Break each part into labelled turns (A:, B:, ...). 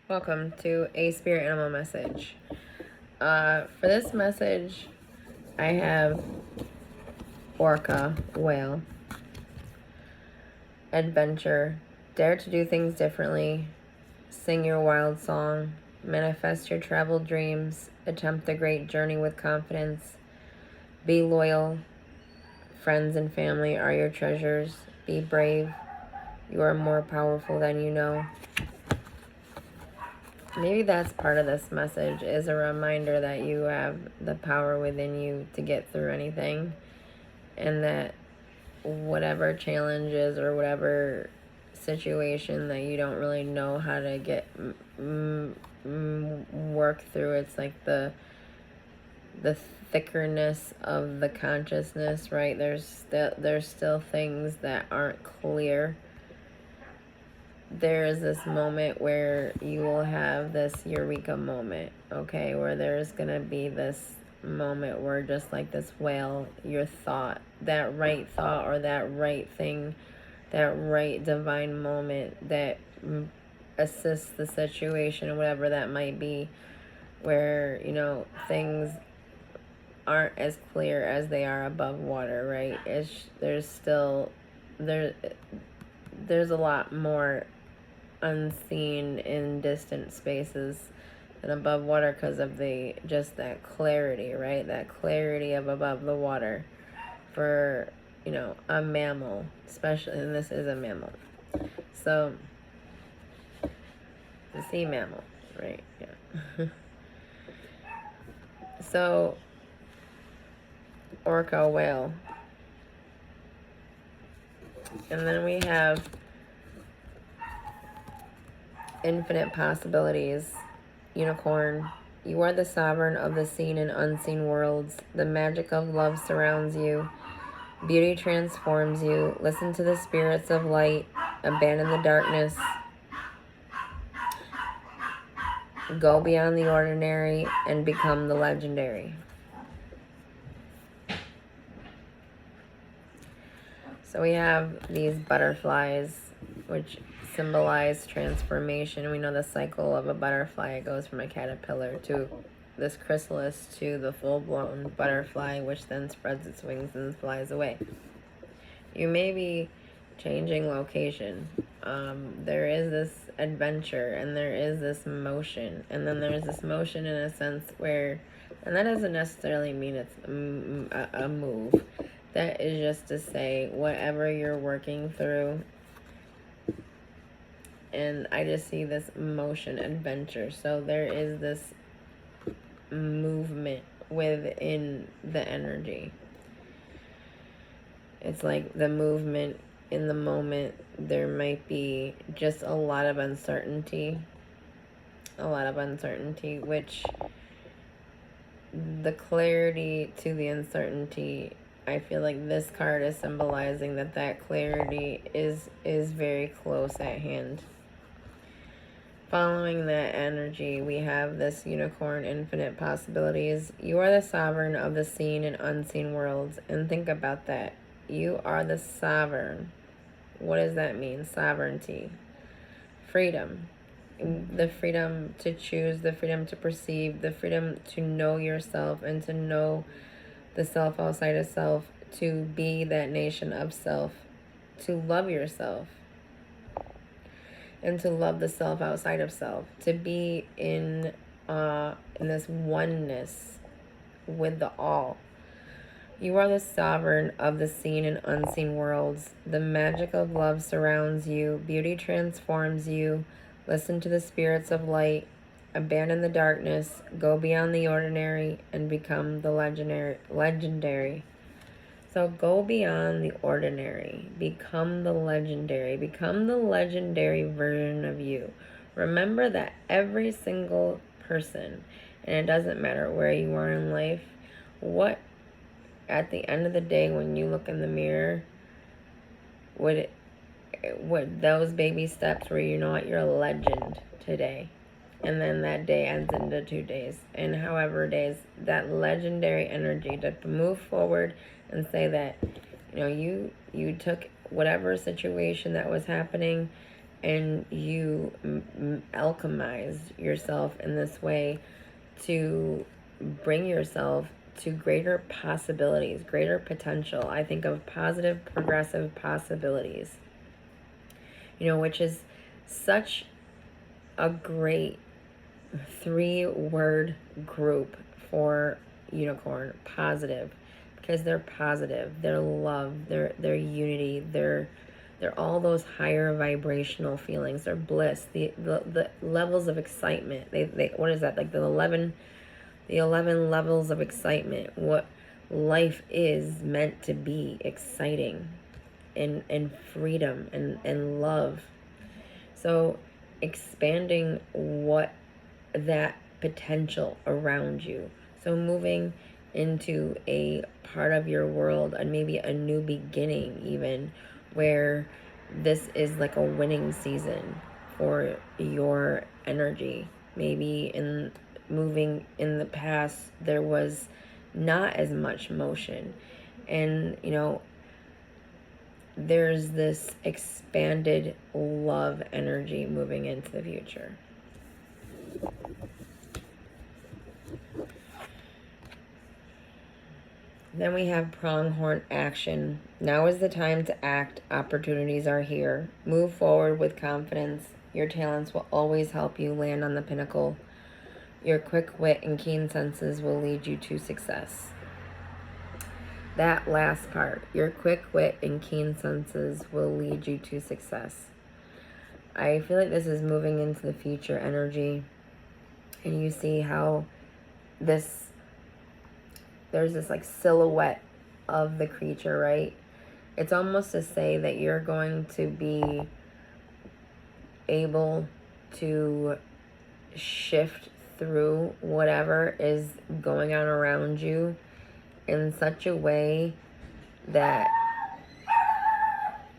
A: Welcome to a spirit animal message. For this message, I have orca, whale, adventure, dare to do things differently, sing your wild song, manifest your travel dreams, attempt the great journey with confidence, be loyal, friends and family are your treasures, be brave, you are more powerful than you know. Maybe that's part of this message, is a reminder that you have the power within you to get through anything, and that whatever challenges or whatever situation that you don't really know how to get work through, it's like the thickerness of the consciousness, right? There's still things that aren't clear. There is this moment where you will have this eureka moment, okay, where there's gonna be this moment where, just like this whale, your thought, that right thought or that right thing, that right divine moment that assists the situation, whatever that might be, where, things aren't as clear as they are above water, right? There's still, there's a lot more unseen in distant spaces than above water, because of that clarity, right? That clarity of above the water for, a mammal, especially, and this is a mammal. So, the sea mammal, right? Yeah. So, orca, whale. And then we have infinite possibilities, unicorn. You are the sovereign of the seen and unseen worlds. The magic of love surrounds you. Beauty transforms you. Listen to the spirits of light. Abandon the darkness. Go beyond the ordinary and become the legendary. So we have these butterflies, which symbolize transformation. We know the cycle of a butterfly. It goes from a caterpillar to this chrysalis to the full-blown butterfly, which then spreads its wings and flies away. You may be changing location. There is this adventure, and there is this motion, and then there's this motion in a sense where, and that doesn't necessarily mean it's a move. That is just to say, whatever you're working through, and I just see this motion, adventure. So there is this movement within the energy. It's like the movement in the moment. There might be just a lot of uncertainty, which the clarity to the uncertainty, I feel like this card is symbolizing that clarity is very close at hand. Following that energy, we have this unicorn, infinite possibilities. You are the sovereign of the seen and unseen worlds. And think about that. You are the sovereign. What does that mean? Sovereignty. Freedom. The freedom to choose, the freedom to perceive, the freedom to know yourself and to know the self outside of self, to be that nation of self, to love yourself, and to love the self outside of self, to be in this oneness with the all. You are the sovereign of the seen and unseen worlds. The magic of love surrounds you. Beauty transforms you. Listen to the spirits of light. Abandon the darkness. Go beyond the ordinary and become the legendary. So go beyond the ordinary. Become the legendary. Become the legendary version of you. Remember that every single person, and it doesn't matter where you are in life, at the end of the day, when you look in the mirror, what those baby steps where you know what, you're a legend today. And then that day ends into 2 days. And however days, that legendary energy to move forward and say that, you took whatever situation that was happening and you alchemize yourself in this way to bring yourself to greater possibilities, greater potential. I think of positive, progressive possibilities, which is such a great 3-word group for unicorn. Positive, because they're positive, they're love, they're unity, they're all those higher vibrational feelings, they're bliss, the levels of excitement. They what is that, like the 11 levels of excitement, what life is meant to be, exciting and freedom and love. So expanding what that potential around you. So moving into a part of your world, and maybe a new beginning even, where this is like a winning season for your energy. Maybe in moving in the past, there was not as much motion, and there's this expanded love energy moving into the future. Then we have pronghorn action. Now is the time to act. Opportunities are here. Move forward with confidence. Your talents will always help you land on the pinnacle. Your quick wit and keen senses will lead you to success. That last part, your quick wit and keen senses will lead you to success. I feel like this is moving into the future energy. And you see how there's this like silhouette of the creature, right? It's almost to say that you're going to be able to shift through whatever is going on around you in such a way that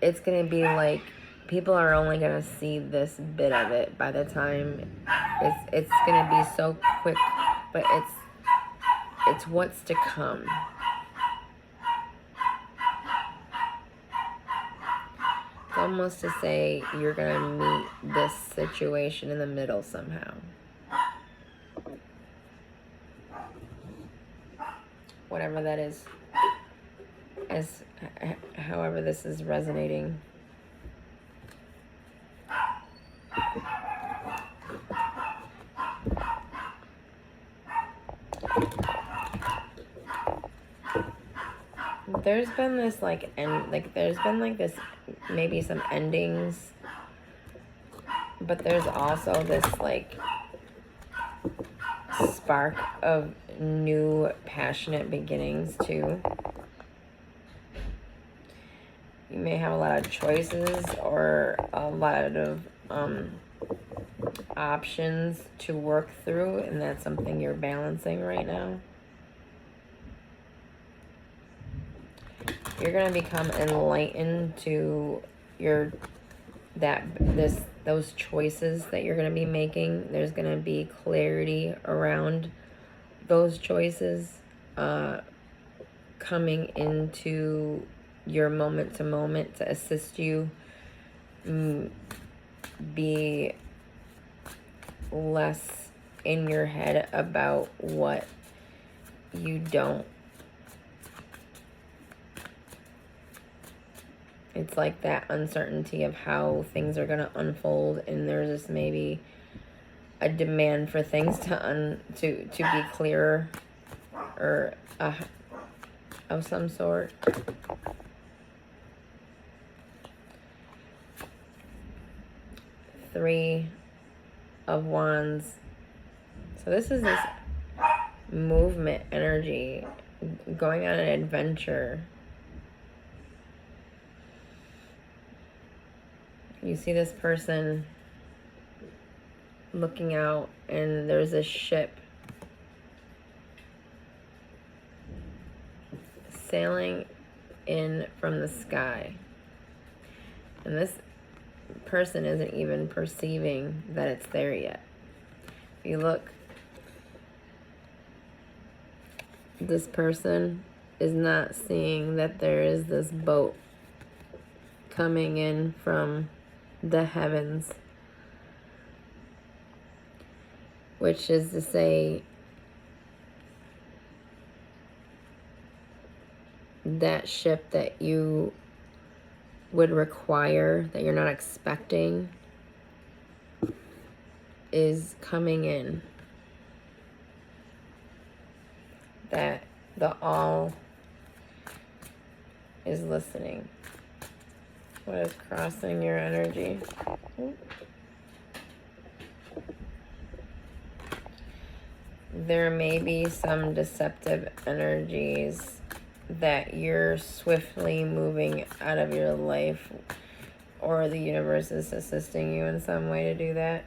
A: it's going to be like people are only going to see this bit of it by the time it's going to be so quick, but it's what's to come. It's almost to say you're going to meet this situation in the middle somehow. Whatever that is, as however this is resonating. There's been this there's been this maybe some endings, but there's also this spark of new passionate beginnings too. You may have a lot of choices or a lot of options to work through, and that's something you're balancing right now. You're gonna become enlightened to those choices that you're gonna be making. There's gonna be clarity around those choices coming into your moment to moment to assist you be less in your head about what you don't. It's like that uncertainty of how things are going to unfold, and there's just maybe a demand for things to be clearer or of some sort. Three of Wands. So this is this movement energy, going on an adventure. You see this person looking out, and there's a ship sailing in from the sky. And this person isn't even perceiving that it's there yet. If you look, this person is not seeing that there is this boat coming in from the heavens, which is to say that ship that you would require, that you're not expecting, is coming in. That the all is listening. What is crossing your energy? There may be some deceptive energies that you're swiftly moving out of your life, or the universe is assisting you in some way to do that.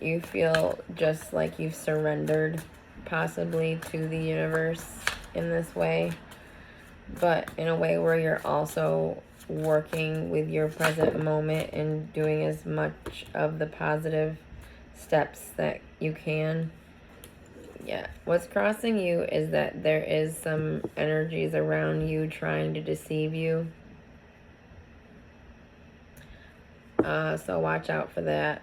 A: You feel just like you've surrendered possibly to the universe in this way, but in a way where you're also working with your present moment and doing as much of the positive steps that you can. Yeah, what's crossing you is that there is some energies around you trying to deceive you. So watch out for that.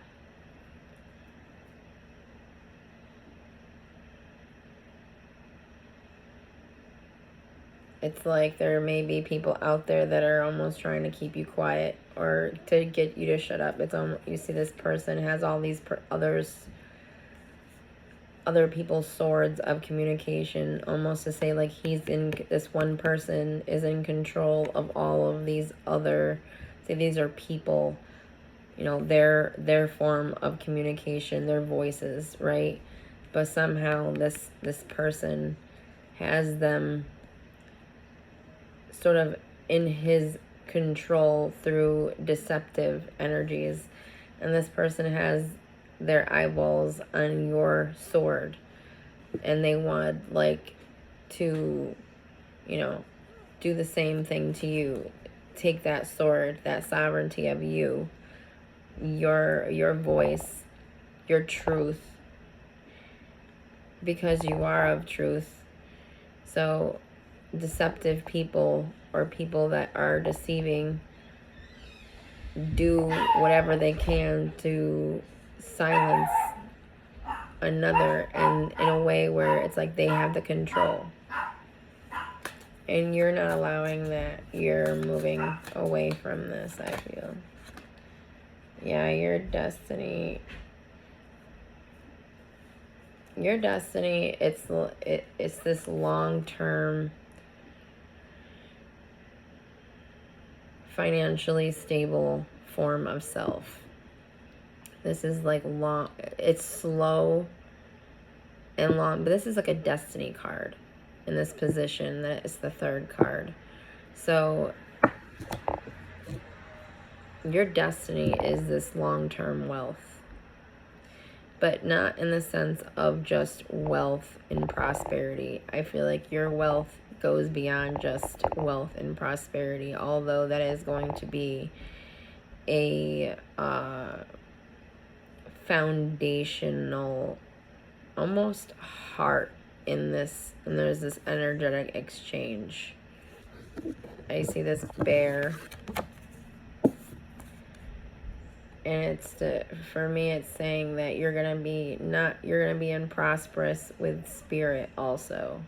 A: It's like there may be people out there that are almost trying to keep you quiet or to get you to shut up. It's almost, you see this person has all these other people's swords of communication, almost to say like this one person is in control of all of these other, say these are people, you know, their form of communication, their voices, right? But somehow this person has them sort of in his control through deceptive energies, and this person has their eyeballs on your sword, and they want like to, you know, do the same thing to you, take that sword, that sovereignty of you, your voice, your truth, because you are of truth. So deceptive people or people that are deceiving do whatever they can to silence another, and in a way where it's like they have the control, and you're not allowing that. You're moving away from this, I feel. Yeah, your destiny, it's this long-term financially stable form of self. This is like long, it's slow and long, but this is like a destiny card in this position. That is the third card. So your destiny is this long-term wealth, but not in the sense of just wealth and prosperity. I feel like your wealth goes beyond just wealth and prosperity, although that is going to be a foundational, almost heart in this, and there's this energetic exchange. I see this bear, and for me it's saying that you're gonna be in prosperous with spirit also,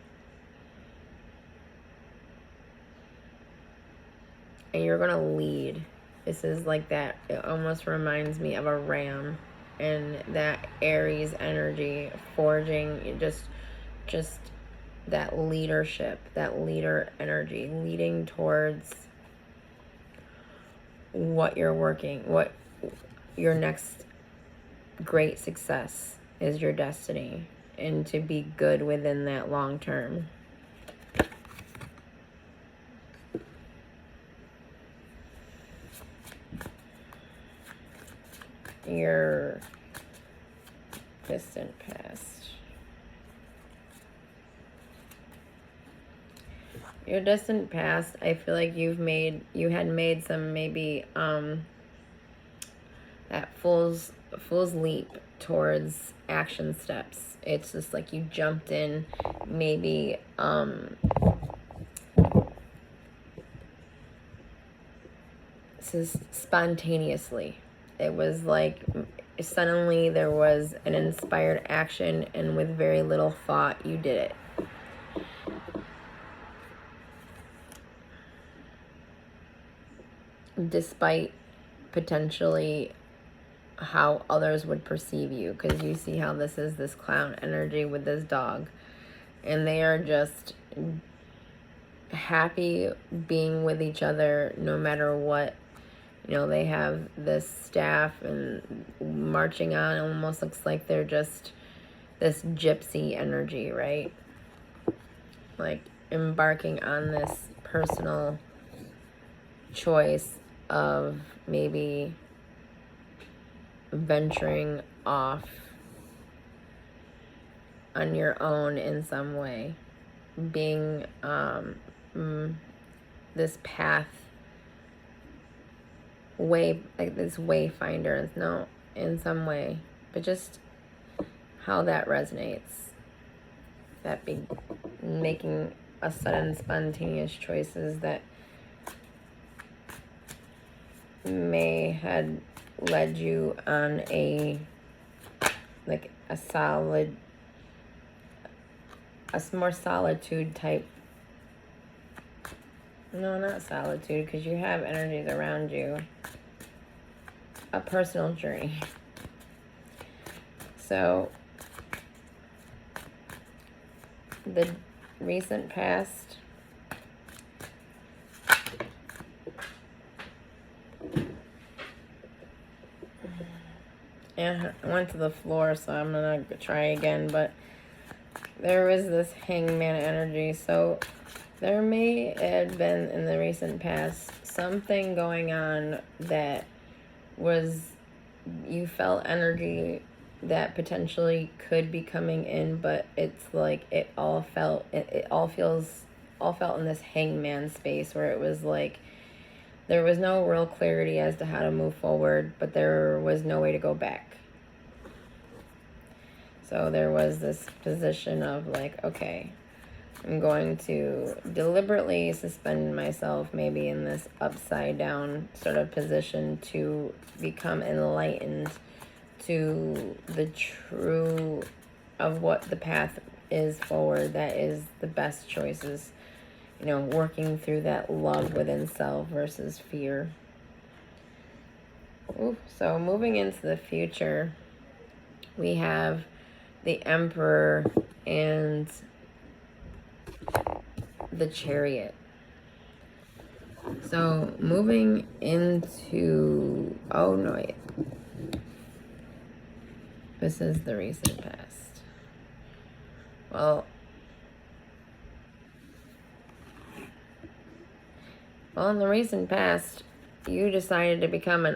A: and you're gonna lead. This is like that, it almost reminds me of a ram, and that Aries energy, forging just that leadership, that leader energy, leading towards what your next great success is, your destiny, and to be good within that long term. Your distant past. Your distant past, I feel like you had made some maybe that fool's leap towards action steps. It's just like you jumped in, maybe spontaneously. It was like suddenly there was an inspired action, and with very little thought, you did it. Despite potentially how others would perceive you, because you see how this is this clown energy with this dog, and they are just happy being with each other no matter what. You know, they have this staff and marching on. It almost looks like they're just this gypsy energy, right? Like embarking on this personal choice of maybe venturing off on your own in some way, being this path like this wayfinder, no, in some way, but just how that resonates, that be making a sudden spontaneous choices that may had led you on a more solitude type. No, not solitude, because you have energies around you. A personal journey. So, the recent past, yeah, I went to the floor, so I'm gonna try again, but there was this hangman energy. So there may have been in the recent past something going on that was, you felt energy that potentially could be coming in, but it's like it all felt in this hangman space where it was like there was no real clarity as to how to move forward, but there was no way to go back. So there was this position of like, okay, I'm going to deliberately suspend myself maybe in this upside down sort of position to become enlightened to the true of what the path is forward, that is the best choices. You know, working through that love within self versus fear. Ooh, so moving into the future, we have the Emperor and the Chariot. So moving into, oh no, wait. This is the recent past. Well, in the recent past, you decided to become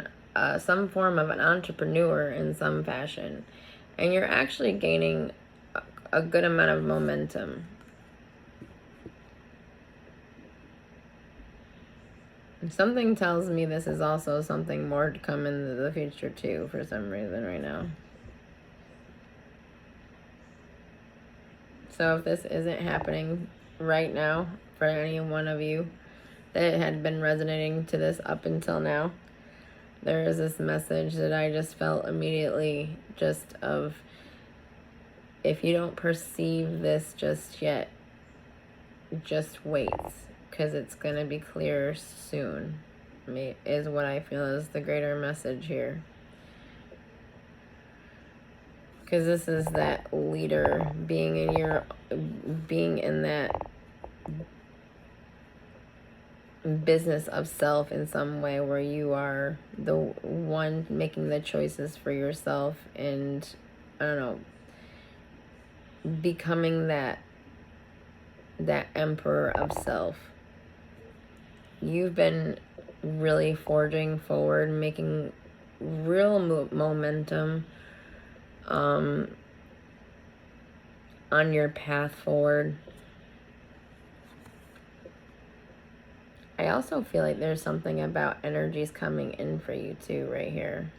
A: some form of an entrepreneur in some fashion, and you're actually gaining a good amount of momentum. Something tells me this is also something more to come in the future too, for some reason right now. So if this isn't happening right now for any one of you that had been resonating to this up until now, there is this message that I just felt immediately, just of, if you don't perceive this just yet, just wait, because it's going to be clear soon, is what I feel is the greater message here. Because this is that leader being in that business of self in some way, where you are the one making the choices for yourself, and I don't know, becoming that emperor of self. You've been really forging forward, making real momentum on your path forward. I also feel like there's something about energies coming in for you too right here.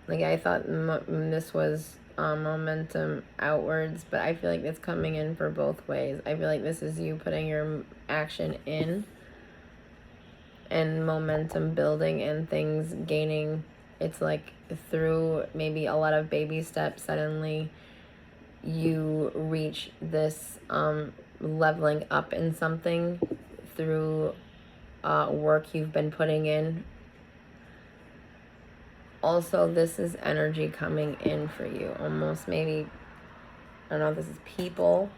A: Like, I thought this was momentum outwards, but I feel like it's coming in for both ways. I feel like this is you putting your action in and momentum building and things gaining. It's like through maybe a lot of baby steps, suddenly you reach this leveling up in something through work you've been putting in. Also, this is energy coming in for you. Almost maybe, I don't know if this is people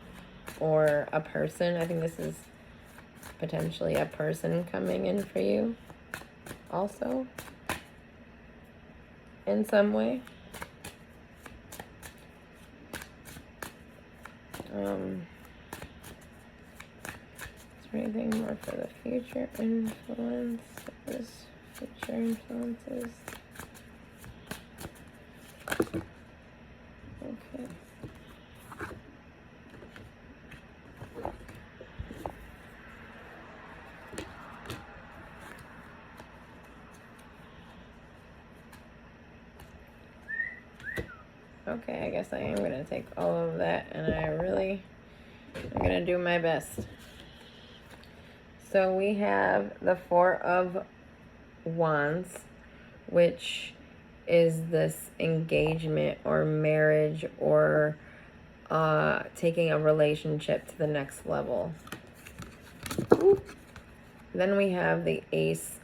A: or a person. I think this is potentially a person coming in for you also in some way. Is there anything more for the future influence? This future influences. Okay. Okay, I guess I am going to take all of that, and I'm going to do my best. So we have the Four of Wands, which is this engagement or marriage or taking a relationship to the next level. Then we have the Ace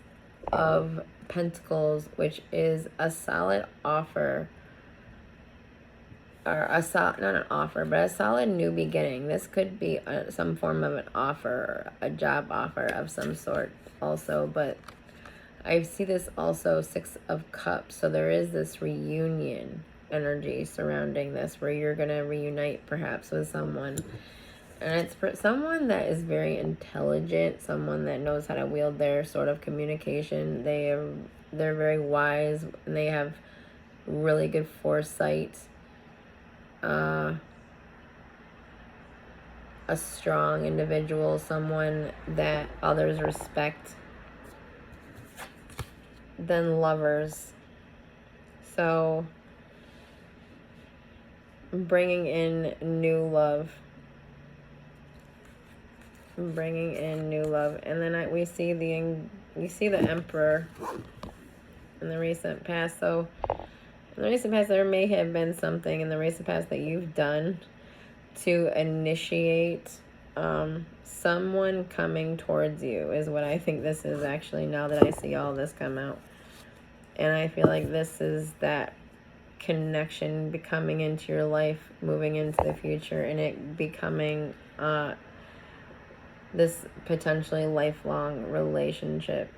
A: of Pentacles, which is a solid offer, or not an offer, but a solid new beginning. This could be some form of an offer, a job offer of some sort also, but I see this also Six of Cups, so there is this reunion energy surrounding this where you're going to reunite perhaps with someone. And it's for someone that is very intelligent, someone that knows how to wield their sort of communication. They're very wise, and they have really good foresight. A strong individual, someone that others respect. Then Lovers. So bringing in new love. Bringing in new love. And then we see the Emperor in the recent past. So in the recent past, there may have been something in the recent past that you've done to initiate someone coming towards you is what I think this is actually, now that I see all this come out. And I feel like this is that connection becoming into your life, moving into the future, and it becoming this potentially lifelong relationship.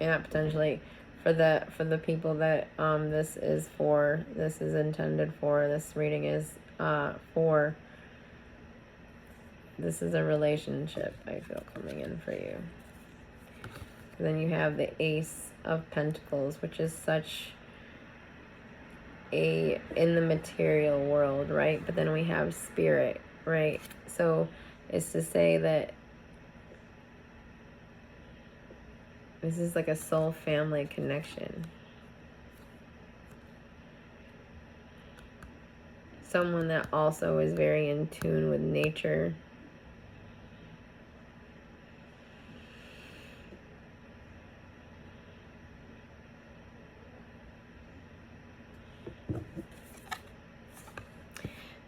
A: And not potentially, for the people that this is intended for, this reading is for. This is a relationship, I feel, coming in for you. And then you have the Ace of Pentacles, which is such in the material world, right? But then we have spirit, right? So it's to say that this is like a soul family connection. Someone that also is very in tune with nature.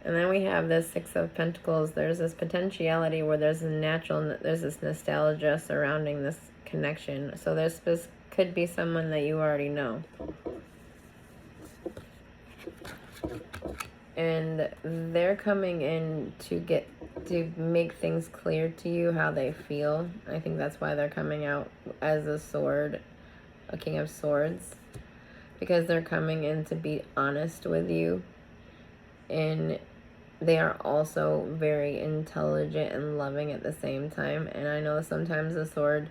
A: And then we have this Six of Pentacles. There's this potentiality where there's this nostalgia surrounding this connection. So this could be someone that you already know. And they're coming in to make things clear to you how they feel. I think that's why they're coming out as a sword, a King of Swords. Because they're coming in to be honest with you. And they are also very intelligent and loving at the same time. And I know sometimes the sword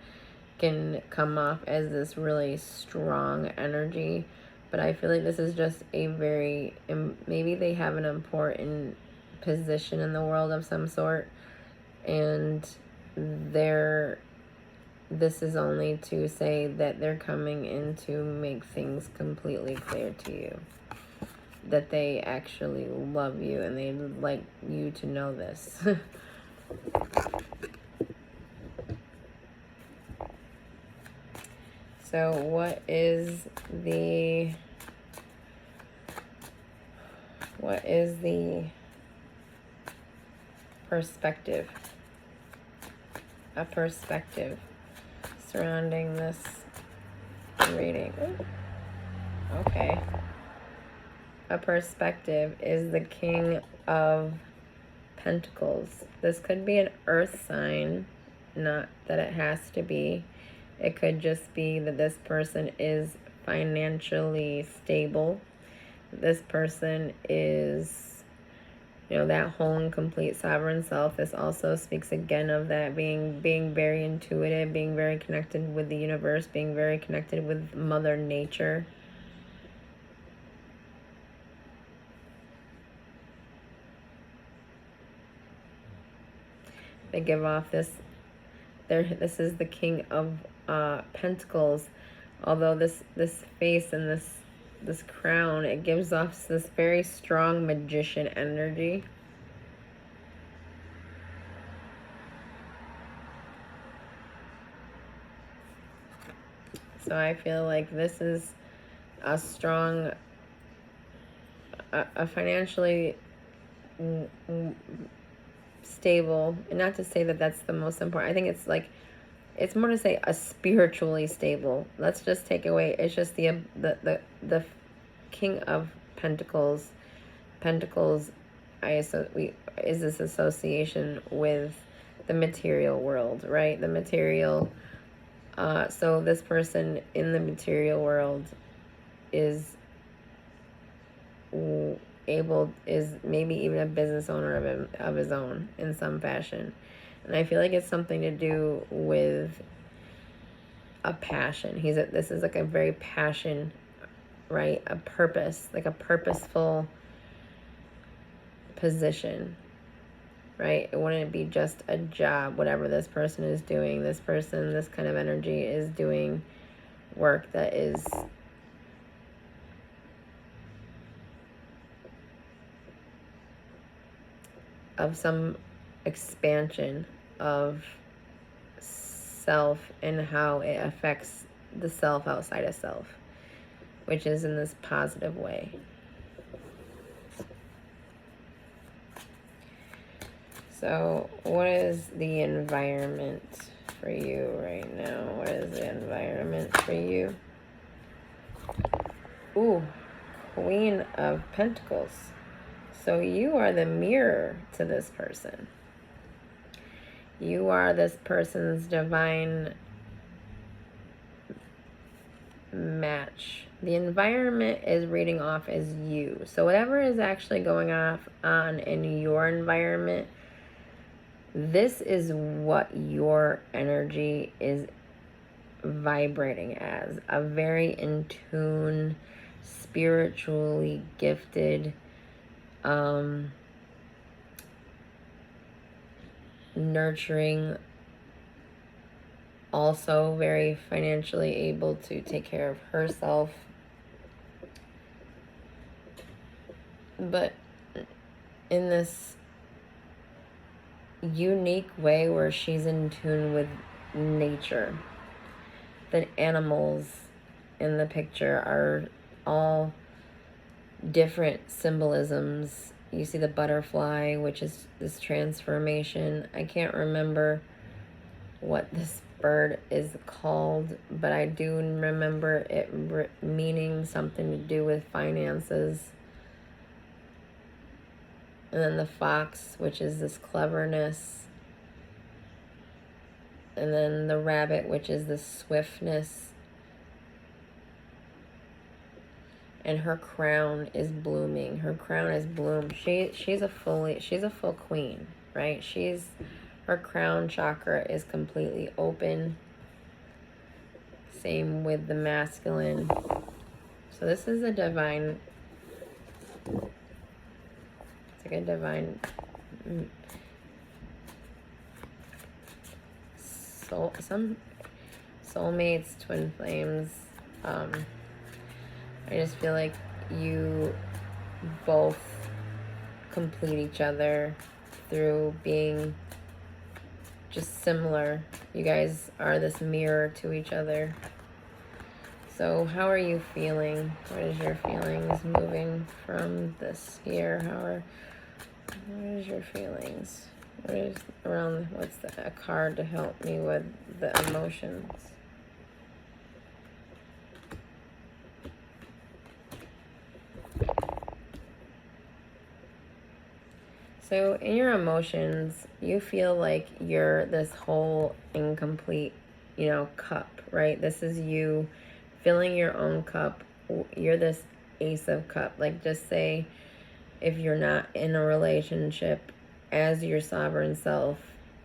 A: can come off as this really strong energy, but I feel like this is just a very, maybe they have an important position in the world of some sort, and this is only to say that they're coming in to make things completely clear to you. That they actually love you and they would like you to know this. So what is the perspective? A perspective surrounding this reading. Ooh. Okay. A perspective is the King of Pentacles. This could be an earth sign, not that it has to be. It could just be that this person is financially stable. This person is, that whole and complete sovereign self. This also speaks again of that being very intuitive, being very connected with the universe, being very connected with Mother Nature. They give off this is the King of Pentacles. Although this face and this crown, it gives off this very strong magician energy. So I feel like this is a strong, a financially stable, and not to say that that's the most important. I think it's like, it's more to say a spiritually stable. Let's just take away, it's just the King of Pentacles. Pentacles is this association with the material world, right? The material. So this person in the material world is maybe even a business owner of his own in some fashion. And I feel like it's something to do with a passion. This is like a very passion, right? A purpose, like a purposeful position, right? It wouldn't be just a job. Whatever this person is doing, this kind of energy is doing work that is of some expansion of self and how it affects the self outside of self, which is in this positive way. So what is the environment for you right now? What is the environment for you? Ooh, Queen of Pentacles. So you are the mirror to this person. You are this person's divine match. The environment is reading off as you. So whatever is actually going on in your environment, this is what your energy is vibrating as. A very in tune, spiritually gifted, nurturing, also very financially able to take care of herself, but in this unique way where she's in tune with nature. The animals in the picture are all different symbolisms. You see the butterfly, which is this transformation. I can't remember what this bird is called, but I do remember it meaning something to do with finances. And then the fox, which is this cleverness. And then the rabbit, which is this swiftness. And her crown is blooming. Her crown is bloomed. She's a full queen, right? Her crown chakra is completely open. Same with the masculine. So this is a divine, it's like a divine some soulmates, twin flames. I just feel like you both complete each other through being just similar. You guys are this mirror to each other. So how are you feeling? What is your feelings moving from this here? What is your feelings? What is around, what's a card to help me with the emotions? So in your emotions, you feel like you're this whole incomplete, cup, right? This is you filling your own cup. You're this ace of cup. Like, just say if you're not in a relationship, as your sovereign self,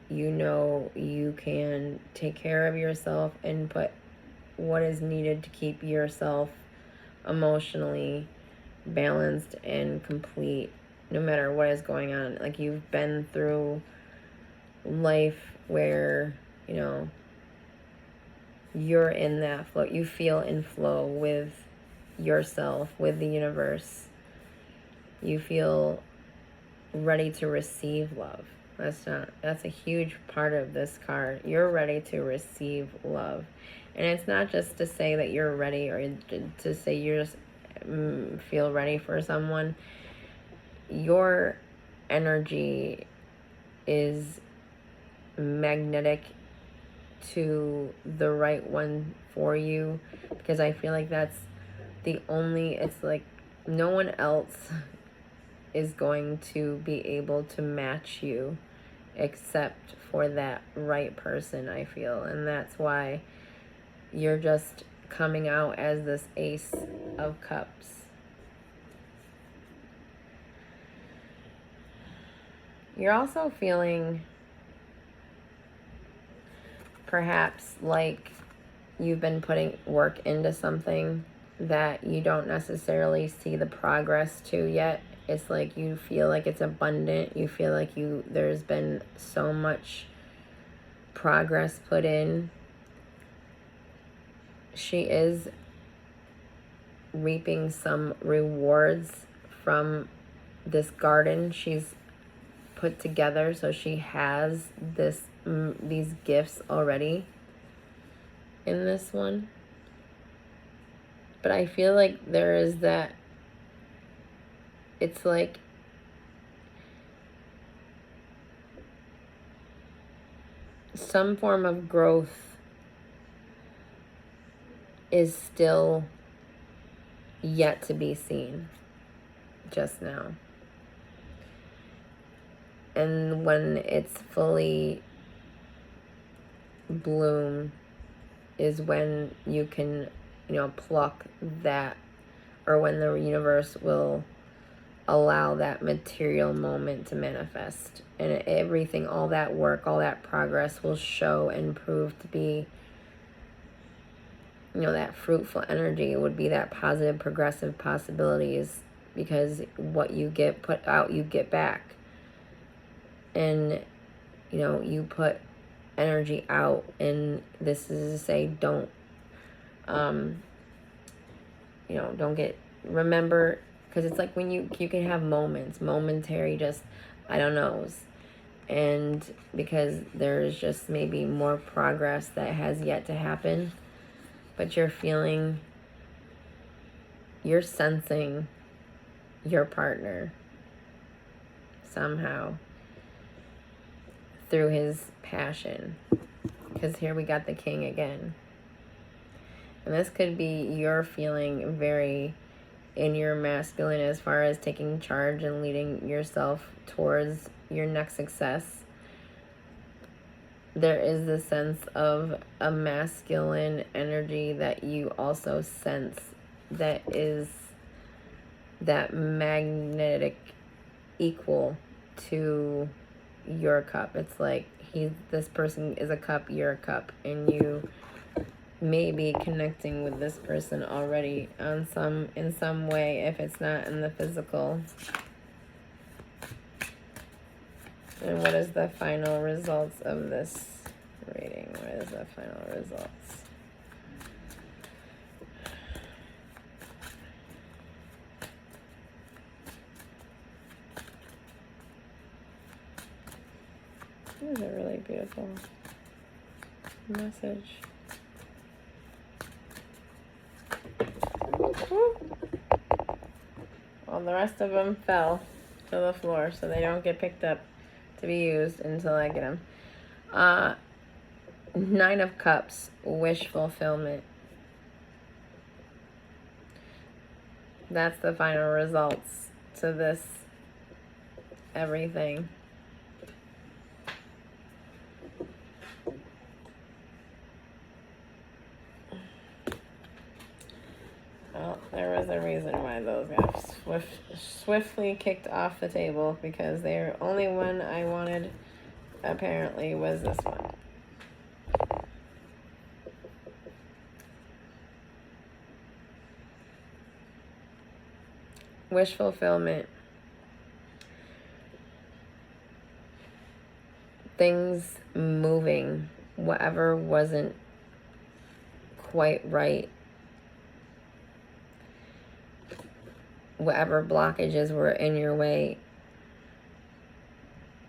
A: you can take care of yourself and put what is needed to keep yourself emotionally balanced and complete, no matter what is going on. Like, you've been through life where, you're in that flow. You feel in flow with yourself, with the universe. You feel ready to receive love. That's a huge part of this card. You're ready to receive love. And it's not just to say that you're ready, or to say you just feel ready for someone. Your energy is magnetic to the right one for you, because I feel like that's it's like no one else is going to be able to match you except for that right person, I feel. And that's why you're just coming out as this Ace of Cups. You're also feeling perhaps like you've been putting work into something that you don't necessarily see the progress to yet. It's like you feel like it's abundant. You feel like there's been so much progress put in. She is reaping some rewards from this garden she's put together. So she has these gifts already in this one. But I feel like there is that, it's like some form of growth is still yet to be seen just now. And when it's fully bloom is when you can, pluck that, or when the universe will allow that material moment to manifest. And everything, all that work, all that progress will show and prove to be, that fruitful energy. Would be that positive, progressive possibilities, because what you get put out, you get back. And, you put energy out, and this is to say, don't remember, because it's like when you can have momentary, just, I don't know, and because there's just maybe more progress that has yet to happen, but you're sensing your partner somehow through his passion, because here we got the King again. And this could be you're feeling very in your masculine as far as taking charge and leading yourself towards your next success. There is the sense of a masculine energy that you also sense, that is that magnetic equal to your cup. It's like this person is a cup, you're a cup, and you may be connecting with this person already in some way, if it's not in the physical. And what is the final results of this reading? What is the final results? This is a really beautiful message. Well, the rest of them fell to the floor, so they don't get picked up to be used until I get them. Nine of Cups, wish fulfillment. That's the final results to this everything. Well, there was a reason why those got swiftly kicked off the table, because the only one I wanted apparently was this one. Wish fulfillment. Things moving. Whatever wasn't quite right. Whatever blockages were in your way.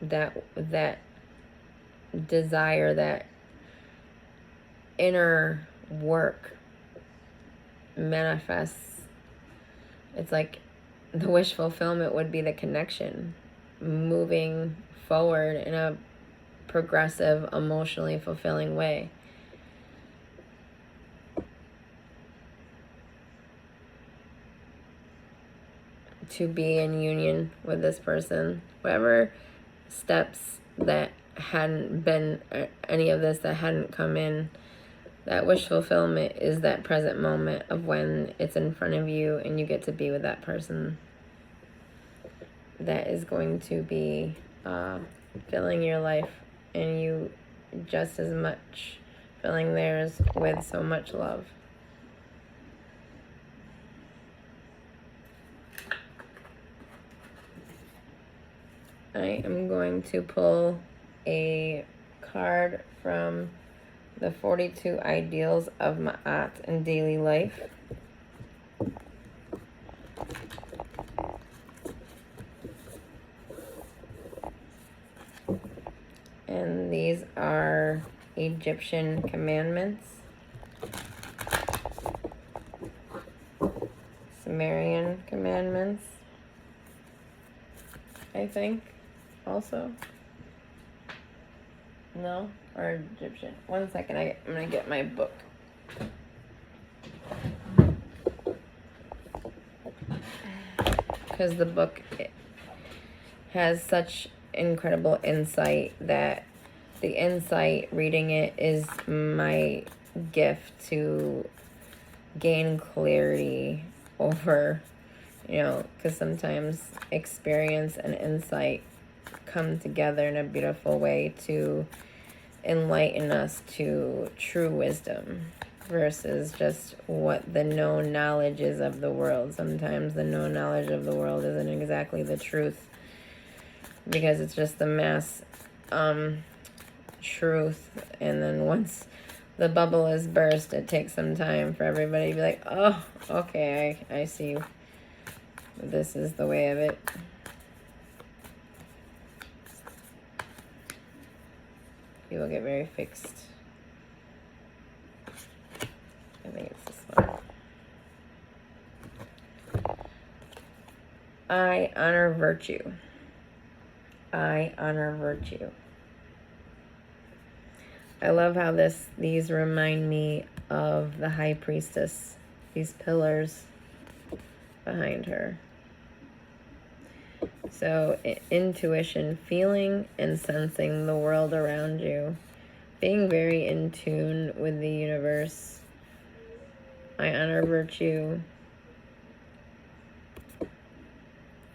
A: That desire, that inner work manifests. It's like the wish fulfillment would be the connection, moving forward in a progressive, emotionally fulfilling way. To be in union with this person. Whatever steps that hadn't been, any of this that hadn't come in, that wish fulfillment is that present moment of when it's in front of you and you get to be with that person that is going to be filling your life, and you just as much filling theirs with so much love. I am going to pull a card from the 42 Ideals of Ma'at in Daily Life. And these are Egyptian commandments, Sumerian commandments, I think, also. No? Or Egyptian. One second, I'm going to get my book. Because the book has such incredible insight that the insight reading it is my gift to gain clarity over, because sometimes experience and insight come together in a beautiful way to enlighten us to true wisdom versus just what the known knowledge is of the world. Sometimes the known knowledge of the world isn't exactly the truth, because it's just the mass truth, and then once the bubble is burst, it takes some time for everybody to be like, oh, okay, I see. This is the way of it. People get very fixed. I think it's this one. I honor virtue. I honor virtue. I love how these remind me of the High Priestess, these pillars behind her. So intuition, feeling and sensing the world around you, being very in tune with the universe. I honor virtue.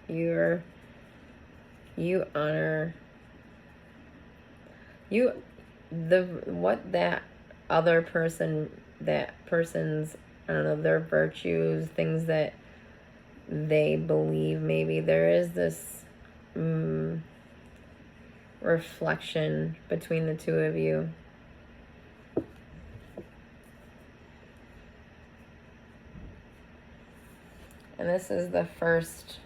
A: You honor what that other person, that person's, I don't know, their virtues, things that they believe. Maybe there is this reflection between the two of you. And this is the first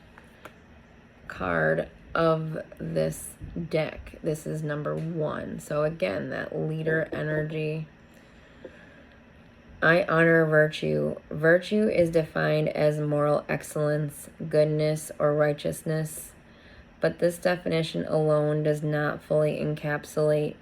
A: card of this deck. This is number 1. So again, that leader energy. I honor virtue. Virtue is defined as moral excellence, goodness, or righteousness, but this definition alone does not fully encapsulate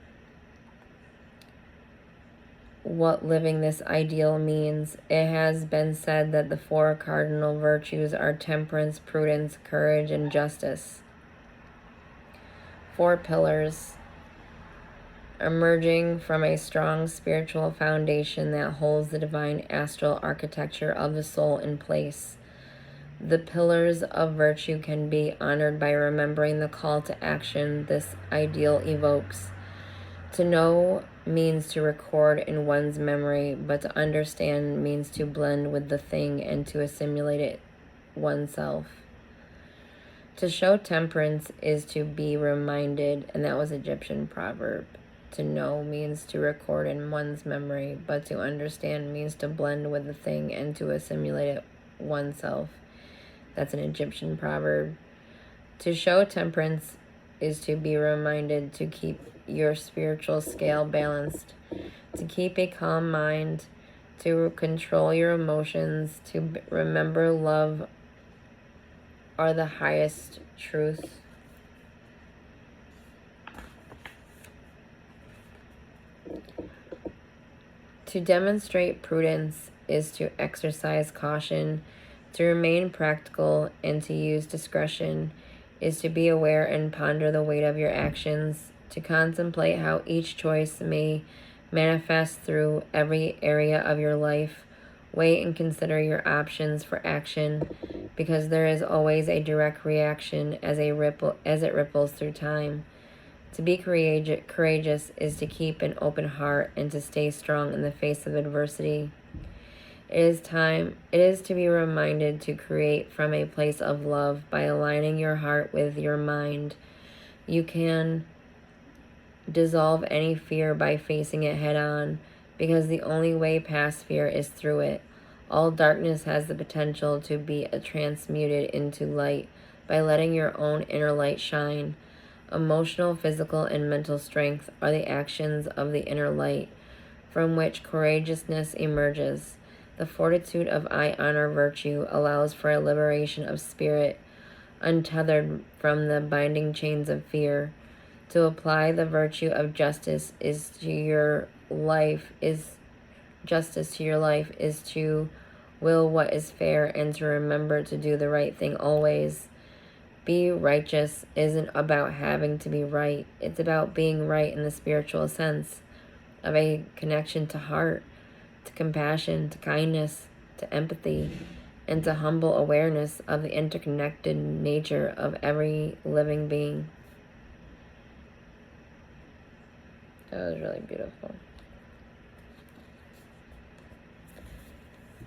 A: what living this ideal means. It has been said that the four cardinal virtues are temperance, prudence, courage, and justice. Four pillars emerging from a strong spiritual foundation that holds the divine astral architecture of the soul in place. The pillars of virtue can be honored by remembering the call to action this ideal evokes. To know means to record in one's memory, but to understand means to blend with the thing and to assimilate it oneself. To show temperance is to be reminded, and that was Egyptian proverb. To know means to record in one's memory, but to understand means to blend with the thing and to assimilate it oneself. That's an Egyptian proverb. To show temperance is to be reminded to keep your spiritual scale balanced, to keep a calm mind, to control your emotions, to remember love are the highest truth. To demonstrate prudence is to exercise caution, to remain practical, and to use discretion is to be aware and ponder the weight of your actions, to contemplate how each choice may manifest through every area of your life. Weigh and consider your options for action, because there is always a direct reaction as it ripples through time. To be courageous is to keep an open heart and to stay strong in the face of adversity. It is to be reminded to create from a place of love by aligning your heart with your mind. You can dissolve any fear by facing it head on, because the only way past fear is through it. All darkness has the potential to be transmuted into light by letting your own inner light shine. Emotional, physical, and mental strength are the actions of the inner light, from which courageousness emerges. The fortitude of I honor virtue allows for a liberation of spirit, untethered from the binding chains of fear. To apply the virtue of justice to your life is to will what is fair and to remember to do the right thing always. Be righteous isn't about having to be right. It's about being right in the spiritual sense of a connection to heart, to compassion, to kindness, to empathy, and to humble awareness of the interconnected nature of every living being. That was really beautiful.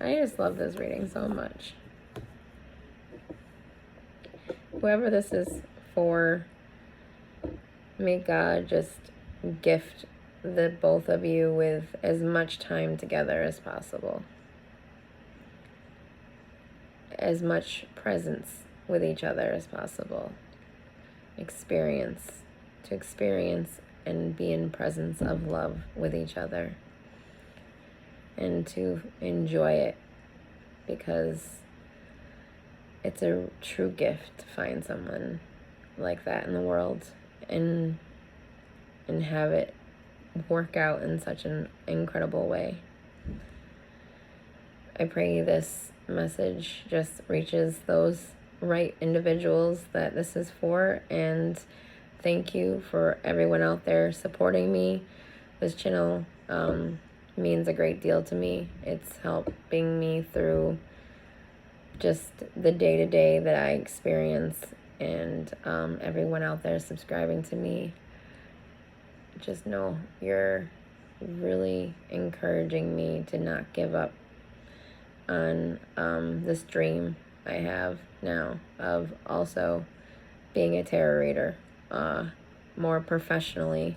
A: I just love this reading so much. Whoever this is for, may God just gift the both of you with as much time together as possible. As much presence with each other as possible. To experience and be in presence of love with each other. And to enjoy it, because it's a true gift to find someone like that in the world and have it work out in such an incredible way. I pray this message just reaches those right individuals that this is for, and thank you for everyone out there supporting me. This channel means a great deal to me. It's helping me through just the day-to-day that I experience, and everyone out there subscribing to me, just know you're really encouraging me to not give up on this dream I have now of also being a tarot reader more professionally,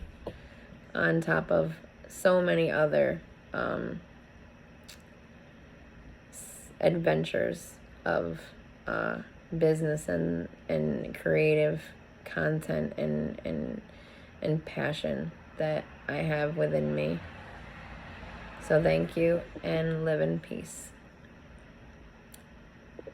A: on top of so many other adventures of business and creative content and passion that I have within me. So thank you and live in peace.